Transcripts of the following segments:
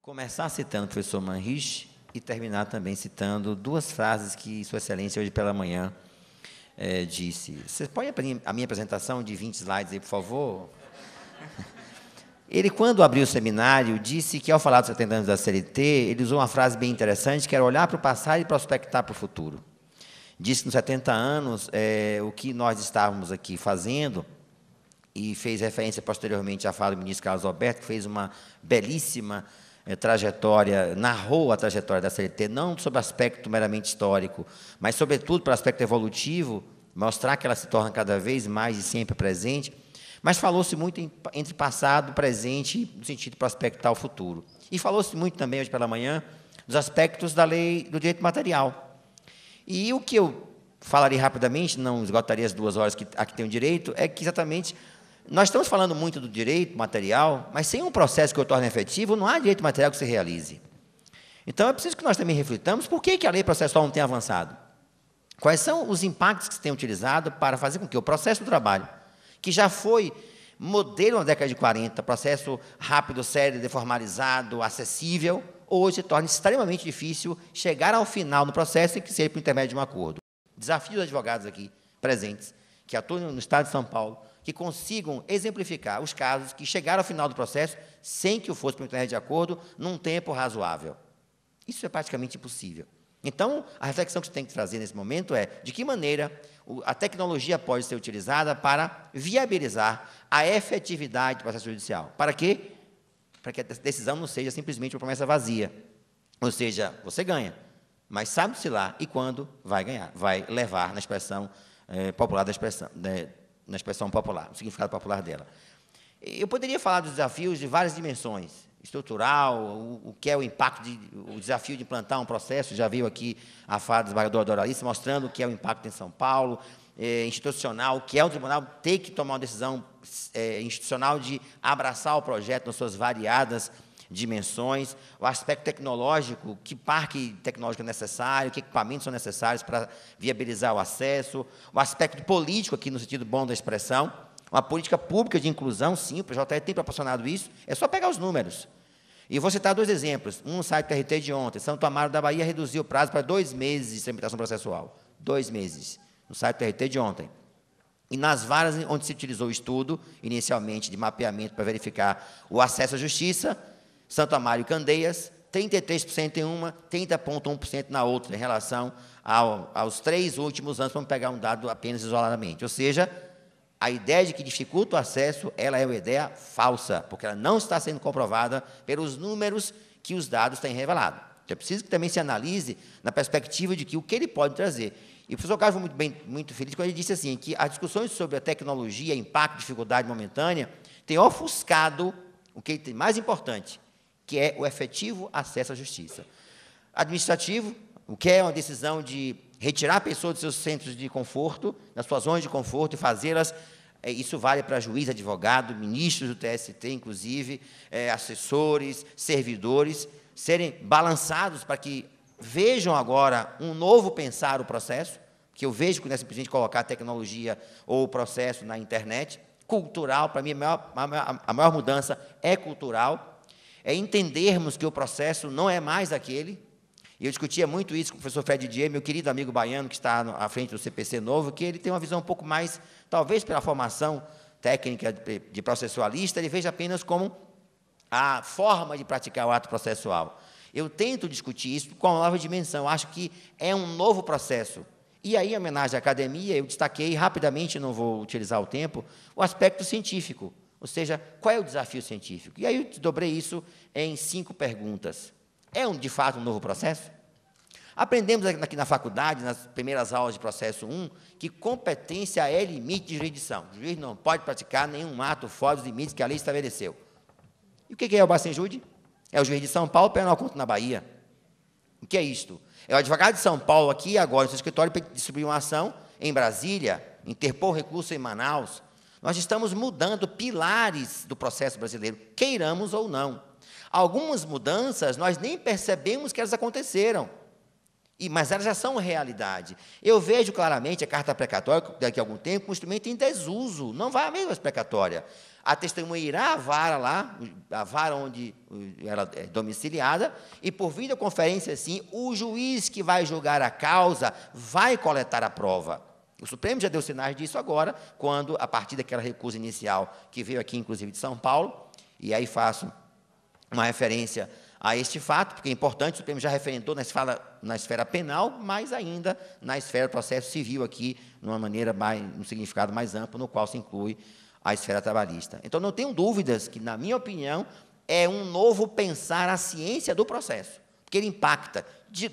começar citando o professor Manrich e terminar também citando duas frases que Sua Excelência, hoje pela manhã, disse. Você pode a minha apresentação de 20 slides aí, por favor? Ele, quando abriu o seminário, disse que, ao falar dos 70 anos da CLT, ele usou uma frase bem interessante, que era olhar para o passado e prospectar para o futuro. Disse que, nos 70 anos, o que nós estávamos aqui fazendo, e fez referência posteriormente à fala do ministro Carlos Alberto, que fez uma belíssima trajetória, narrou a trajetória da CLT, não sobre o aspecto meramente histórico, mas, sobretudo, para o aspecto evolutivo, mostrar que ela se torna cada vez mais e sempre presente, mas falou-se muito entre passado, presente, no sentido de prospectar o futuro. E falou-se muito também, hoje pela manhã, dos aspectos da lei do direito material. E o que eu falaria rapidamente, não esgotaria as 2 horas que aqui tem o direito, é que, exatamente, nós estamos falando muito do direito material, mas sem um processo que o torne efetivo, não há direito material que se realize. Então, é preciso que nós também reflitamos por que a lei processual não tem avançado. Quais são os impactos que se tem utilizado para fazer com que o processo do trabalho, que já foi modelo na década de 40, processo rápido, sério, deformalizado, acessível, hoje se torna extremamente difícil chegar ao final no processo e que seja por intermédio de um acordo. Desafio dos advogados aqui presentes, que atuam no Estado de São Paulo, que consigam exemplificar os casos que chegaram ao final do processo sem que o fosse por intermédio de acordo, num tempo razoável. Isso é praticamente impossível. Então, a reflexão que você tem que trazer nesse momento é de que maneira a tecnologia pode ser utilizada para viabilizar a efetividade do processo judicial. Para quê? Para que a decisão não seja simplesmente uma promessa vazia. Ou seja, você ganha, mas sabe-se lá e quando vai ganhar, vai levar na expressão popular da expressão, na expressão popular, no significado popular dela. Eu poderia falar dos desafios de várias dimensões, estrutural, o que é o impacto, o desafio de implantar um processo, já veio aqui a fala do desembargador Doralice, mostrando o que é o impacto em São Paulo, institucional, o que é o tribunal ter que tomar uma decisão institucional de abraçar o projeto nas suas variadas dimensões, o aspecto tecnológico, que parque tecnológico é necessário, que equipamentos são necessários para viabilizar o acesso, o aspecto político, aqui no sentido bom da expressão, uma política pública de inclusão, sim, o PJE tem proporcionado isso, é só pegar os números. E vou citar 2 exemplos, um no site do RT de ontem, Santo Amaro da Bahia reduziu o prazo para 2 meses de tramitação processual, 2 meses, no site do RT de ontem. E nas varas onde se utilizou o estudo, inicialmente, de mapeamento para verificar o acesso à justiça, Santo Amaro e Candeias, 33% em uma, 30,1% na outra, em relação aos 3 últimos anos, vamos pegar um dado apenas isoladamente. Ou seja, a ideia de que dificulta o acesso, ela é uma ideia falsa, porque ela não está sendo comprovada pelos números que os dados têm revelado. Então, é preciso que também se analise na perspectiva de que o que ele pode trazer. E o professor Carlos foi muito feliz quando ele disse assim, que as discussões sobre a tecnologia, impacto, dificuldade momentânea, têm ofuscado o que tem mais importante, que é o efetivo acesso à justiça. Administrativo, o que é uma decisão de retirar a pessoa dos seus centros de conforto, das suas zonas de conforto, e fazê-las, isso vale para juiz, advogado, ministros do TST, inclusive, assessores, servidores, serem balançados para que vejam agora um novo pensar o processo, que eu vejo que não é simplesmente colocar a tecnologia ou o processo na internet, cultural, para mim a maior mudança é cultural, é entendermos que o processo não é mais aquele. E eu discutia muito isso com o professor Fred Dier, meu querido amigo baiano, que está à frente do CPC novo, que ele tem uma visão um pouco mais, talvez pela formação técnica de processualista, ele veja apenas como a forma de praticar o ato processual. Eu tento discutir isso com uma nova dimensão, acho que é um novo processo. E aí, em homenagem à academia, eu destaquei rapidamente, não vou utilizar o tempo, o aspecto científico. Ou seja, qual é o desafio científico? E aí eu desdobrei isso em 5 perguntas. É, de fato, um novo processo? Aprendemos aqui na faculdade, nas primeiras aulas de processo 1, que competência é limite de jurisdição. O juiz não pode praticar nenhum ato fora dos limites que a lei estabeleceu. E o que é o Bacenjude? É o juiz de São Paulo, penal contra na Bahia. O que é isto? É o advogado de São Paulo aqui agora, no seu escritório, para distribuir uma ação em Brasília, interpor recurso em Manaus. Nós estamos mudando pilares do processo brasileiro, queiramos ou não. Algumas mudanças, nós nem percebemos que elas aconteceram. Mas elas já são realidade. Eu vejo claramente a carta precatória, daqui a algum tempo, um instrumento em desuso, não vai haver mais precatória. A testemunha irá à vara lá, a vara onde ela é domiciliada, e por videoconferência, sim, o juiz que vai julgar a causa vai coletar a prova. O Supremo já deu sinais disso agora, quando, a partir daquela recusa inicial, que veio aqui, inclusive, de São Paulo, e aí faço uma referência a este fato, porque é importante, o Supremo já referendou na esfera penal, mas ainda na esfera do processo civil aqui, numa maneira num significado mais amplo, no qual se inclui a esfera trabalhista. Então, não tenho dúvidas que, na minha opinião, é um novo pensar a ciência do processo, porque ele impacta.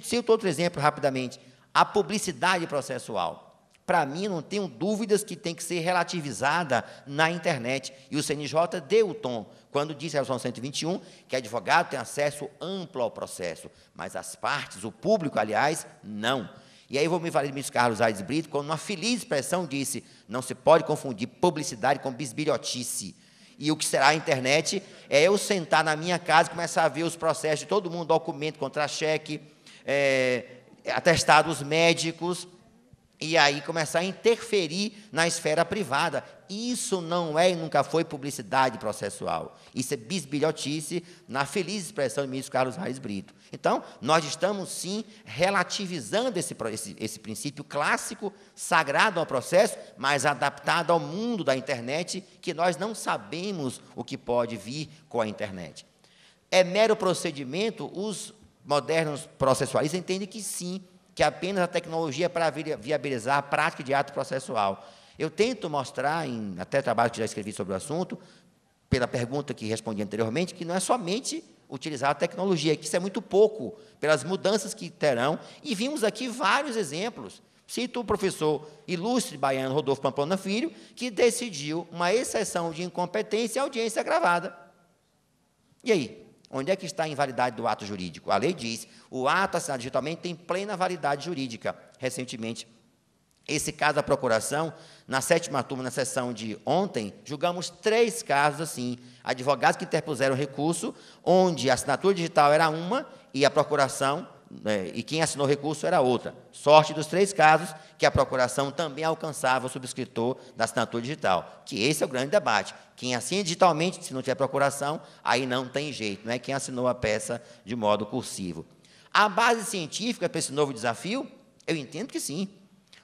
Cito outro exemplo rapidamente, a publicidade processual. Para mim, não tenho dúvidas que tem que ser relativizada na internet. E o CNJ deu o tom, quando disse a Resolução 121 que advogado tem acesso amplo ao processo, mas as partes, o público, aliás, não. E aí eu vou me valer de ministro Carlos Aires Brito, quando uma feliz expressão disse, não se pode confundir publicidade com bisbilhotice. E o que será a internet é eu sentar na minha casa e começar a ver os processos de todo mundo, documento, contra-cheque, atestados médicos, e aí começar a interferir na esfera privada. Isso não é e nunca foi publicidade processual. Isso é bisbilhotice, na feliz expressão do ministro Carlos Aires Brito. Então, nós estamos, sim, relativizando esse princípio clássico, sagrado ao processo, mas adaptado ao mundo da internet, que nós não sabemos o que pode vir com a internet. É mero procedimento? Os modernos processualistas entendem que sim, que apenas a tecnologia é para viabilizar a prática de ato processual. Eu tento mostrar, em até trabalho que já escrevi sobre o assunto, pela pergunta que respondi anteriormente, que não é somente utilizar a tecnologia, que isso é muito pouco, pelas mudanças que terão, e vimos aqui vários exemplos. Cito o professor ilustre baiano Rodolfo Pamplona Filho, que decidiu uma exceção de incompetência e audiência gravada. E aí? Onde é que está a invalidade do ato jurídico? A lei diz, o ato assinado digitalmente tem plena validade jurídica. Recentemente, esse caso da procuração, na 7ª turma, na sessão de ontem, julgamos 3 casos assim, advogados que interpuseram recurso, onde a assinatura digital era uma e a procuração, e quem assinou o recurso era outra. Sorte dos 3 casos, que a procuração também alcançava o subscritor da assinatura digital, que esse é o grande debate. Quem assina digitalmente, se não tiver procuração, aí não tem jeito, não é quem assinou a peça de modo cursivo. A base científica para esse novo desafio, eu entendo que sim.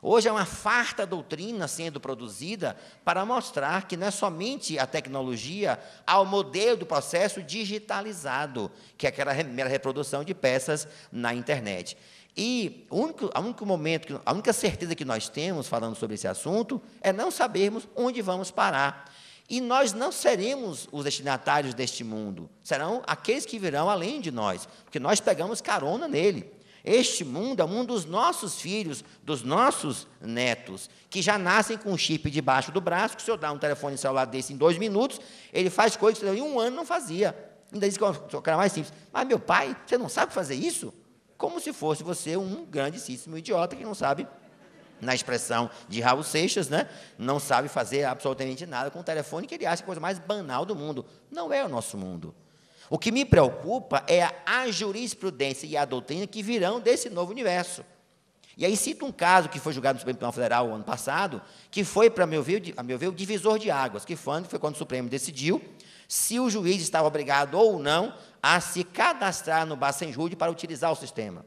Hoje é uma farta doutrina sendo produzida para mostrar que não é somente a tecnologia ao modelo do processo digitalizado, que é aquela mera reprodução de peças na internet. E a única certeza que nós temos, falando sobre esse assunto, é não sabermos onde vamos parar. E nós não seremos os destinatários deste mundo, serão aqueles que virão além de nós, porque nós pegamos carona nele. Este mundo é o mundo dos nossos filhos, dos nossos netos, que já nascem com um chip debaixo do braço, que se eu dar um telefone celular desse em 2 minutos, ele faz coisas que eu em 1 ano não fazia. Ainda diz que é o cara mais simples. Mas, meu pai, você não sabe fazer isso? Como se fosse você um grandíssimo idiota que não sabe, na expressão de Raul Seixas, né, não sabe fazer absolutamente nada com o telefone, que ele acha a coisa mais banal do mundo. Não é o nosso mundo. O que me preocupa é a jurisprudência e a doutrina que virão desse novo universo. E aí cito um caso que foi julgado no Supremo Tribunal Federal o ano passado, que foi, a meu ver, o divisor de águas, que foi quando o Supremo decidiu se o juiz estava obrigado ou não a se cadastrar no Bacenjude para utilizar o sistema.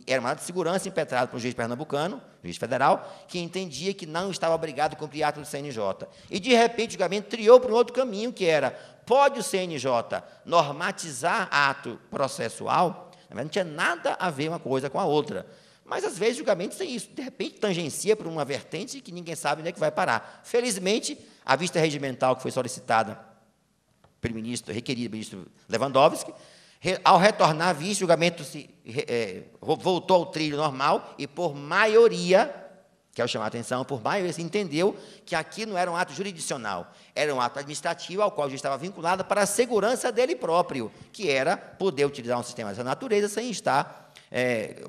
Era uma de segurança impetrada por um juiz pernambucano, juiz federal, que entendia que não estava obrigado a cumprir ato do CNJ. E, de repente, o julgamento triou para um outro caminho, que era, pode o CNJ normatizar ato processual? Na verdade, não tinha nada a ver uma coisa com a outra. Mas, às vezes, julgamentos têm isso. De repente, tangencia por uma vertente que ninguém sabe onde é que vai parar. Felizmente, a vista regimental que foi solicitada pelo ministro, requerida pelo ministro Lewandowski, ao retornar a vista, o julgamento voltou ao trilho normal e, por maioria, quero chamar a atenção, por maioria, se entendeu que aqui não era um ato jurisdicional, era um ato administrativo ao qual o juiz estava vinculado para a segurança dele próprio, que era poder utilizar um sistema dessa natureza sem estar,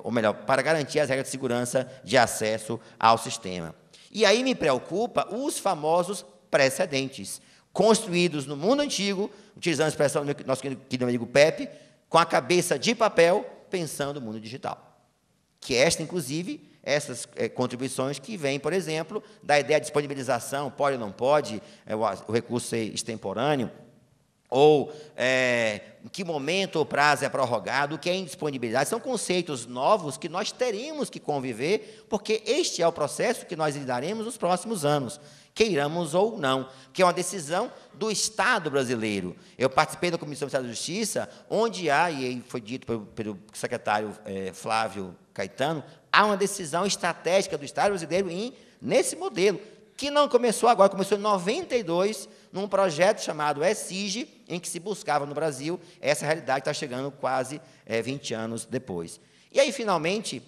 ou melhor, para garantir as regras de segurança de acesso ao sistema. E aí me preocupa os famosos precedentes, construídos no mundo antigo, utilizando a expressão do nosso querido amigo Pepe, com a cabeça de papel, pensando no mundo digital. que esta, inclusive, essas contribuições que vêm, por exemplo, da ideia de disponibilização, pode ou não pode, o recurso ser extemporâneo, ou em que momento o prazo é prorrogado, o que é indisponibilidade. São conceitos novos que nós teremos que conviver, porque este é o processo que nós lidaremos nos próximos anos, queiramos ou não, que é uma decisão do Estado brasileiro. Eu participei da Comissão de Estado de Justiça, onde há, e foi dito pelo secretário Flávio Caetano, há uma decisão estratégica do Estado brasileiro nesse modelo, que não começou agora, começou em 92, num projeto chamado ESIG, em que se buscava no Brasil essa realidade que está chegando quase 20 anos depois. E aí, finalmente,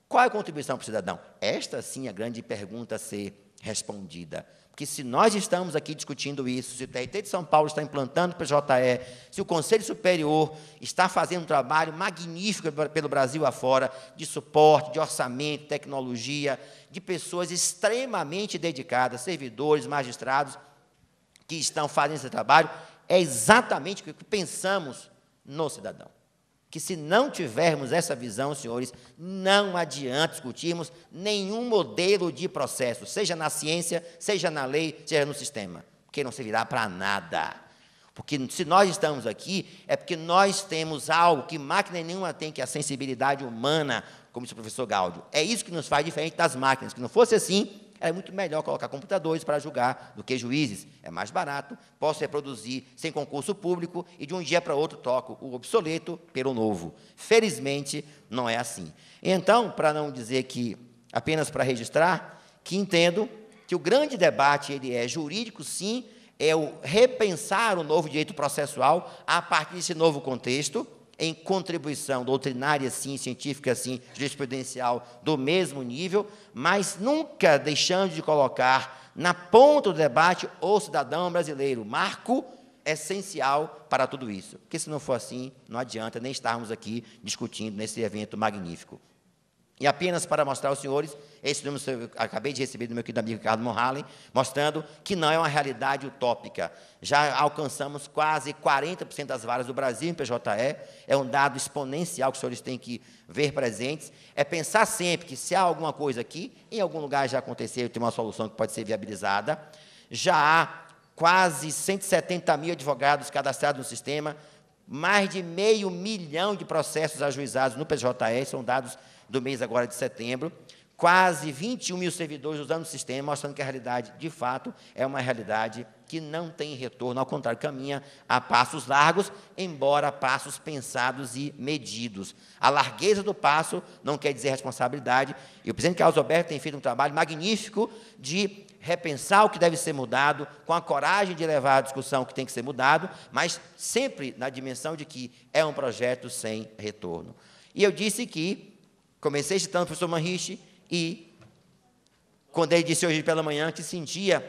qual é a contribuição para o cidadão? Esta, sim, é a grande pergunta a ser respondida. Porque se nós estamos aqui discutindo isso, se o TRT de São Paulo está implantando o PJE, se o Conselho Superior está fazendo um trabalho magnífico pelo Brasil afora, de suporte, de orçamento, tecnologia, de pessoas extremamente dedicadas, servidores, magistrados, que estão fazendo esse trabalho, é exatamente o que pensamos no cidadão. Que se não tivermos essa visão, senhores, não adianta discutirmos nenhum modelo de processo, seja na ciência, seja na lei, seja no sistema, porque não servirá para nada. Porque se nós estamos aqui, é porque nós temos algo que máquina nenhuma tem, que é a sensibilidade humana, como disse o professor Gáudio. É isso que nos faz diferente das máquinas. Que não fosse assim, é muito melhor colocar computadores para julgar do que juízes. É mais barato, posso reproduzir sem concurso público e, de um dia para outro, troco o obsoleto pelo novo. Felizmente, não é assim. Então, para não dizer que, apenas para registrar, que entendo que o grande debate ele é jurídico, sim, é o repensar o novo direito processual a partir desse novo contexto, em contribuição doutrinária, sim, científica, sim, jurisprudencial, do mesmo nível, mas nunca deixando de colocar na ponta do debate o cidadão brasileiro, marco essencial para tudo isso. Porque, se não for assim, não adianta nem estarmos aqui discutindo nesse evento magnífico. E apenas para mostrar aos senhores, esse número eu acabei de receber do meu querido amigo Ricardo Monhalen, mostrando que não é uma realidade utópica. Já alcançamos quase 40% das varas do Brasil em PJE, é um dado exponencial que os senhores têm que ver presentes. É pensar sempre que, se há alguma coisa aqui, em algum lugar já aconteceu, tem uma solução que pode ser viabilizada. Já há quase 170 mil advogados cadastrados no sistema, mais de 500 mil de processos ajuizados no PJE, são dados do mês agora de setembro, quase 21 mil servidores usando o sistema, mostrando que a realidade, de fato, é uma realidade que não tem retorno, ao contrário, caminha a passos largos, embora a passos pensados e medidos. A largueza do passo não quer dizer responsabilidade, e o presidente Carlos Alberto tem feito um trabalho magnífico de repensar o que deve ser mudado, com a coragem de levar a discussão o que tem que ser mudado, mas sempre na dimensão de que é um projeto sem retorno. E eu disse que comecei citando o professor Manriche, e quando ele disse hoje pela manhã que sentia,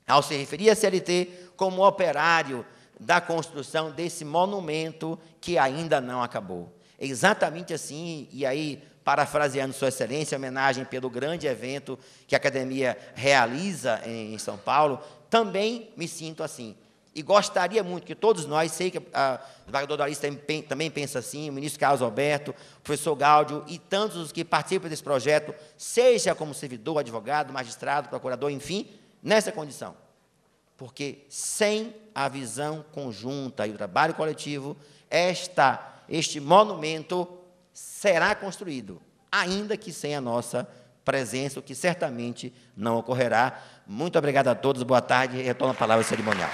ao se referir à CLT, como operário da construção desse monumento que ainda não acabou. Exatamente assim, e aí, parafraseando Sua Excelência, homenagem pelo grande evento que a Academia realiza em São Paulo, também me sinto assim. E gostaria muito que todos nós, sei que o desembargador Doris também pensa assim, o ministro Carlos Alberto, o professor Gáudio e tantos os que participam desse projeto, seja como servidor, advogado, magistrado, procurador, enfim, nessa condição. Porque sem a visão conjunta e o trabalho coletivo, este monumento será construído, ainda que sem a nossa presença, o que certamente não ocorrerá. Muito obrigado a todos, boa tarde, e retorno a palavra cerimonial.